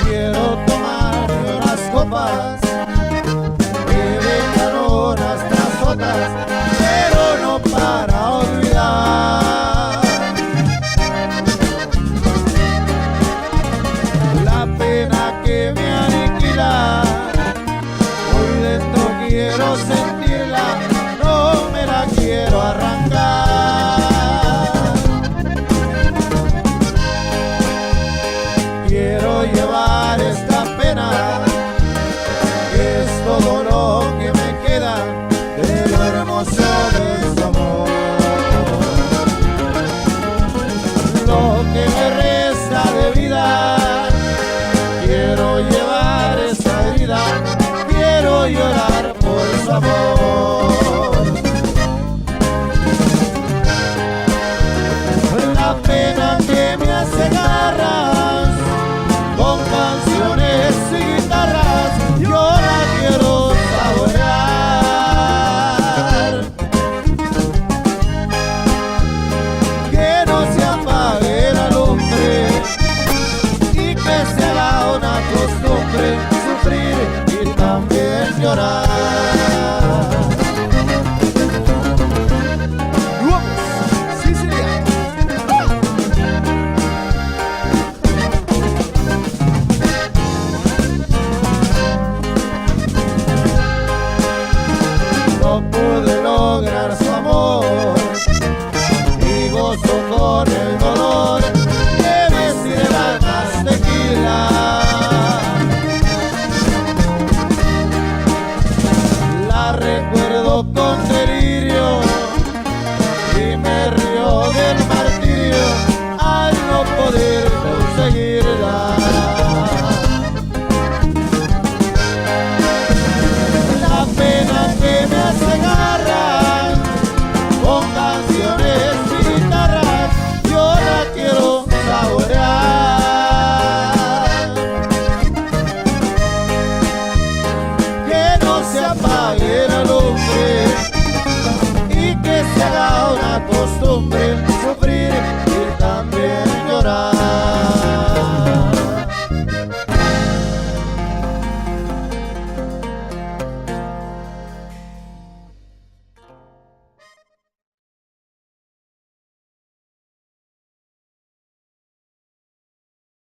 Quiero tomarme unas copas que vengan unas tras otras, pero no para olvidar la pena que me aniquila. Muy dentro quiero sentirla, no me la quiero arrancar. Quiero llevar esta pena, que es todo lo que me queda de lo hermoso de su amor. Lo que me resta de vida, quiero llevar esta herida, quiero llorar por su amor. La pena que me hace garras con canciones y guitarras, yo la quiero saborear. Que no se apague la lumbre y que se haga una costumbre sufrir y también llorar. No pude lograr su amor y gozo con el dolor que me sirva más tequila. La recuerdo con delirio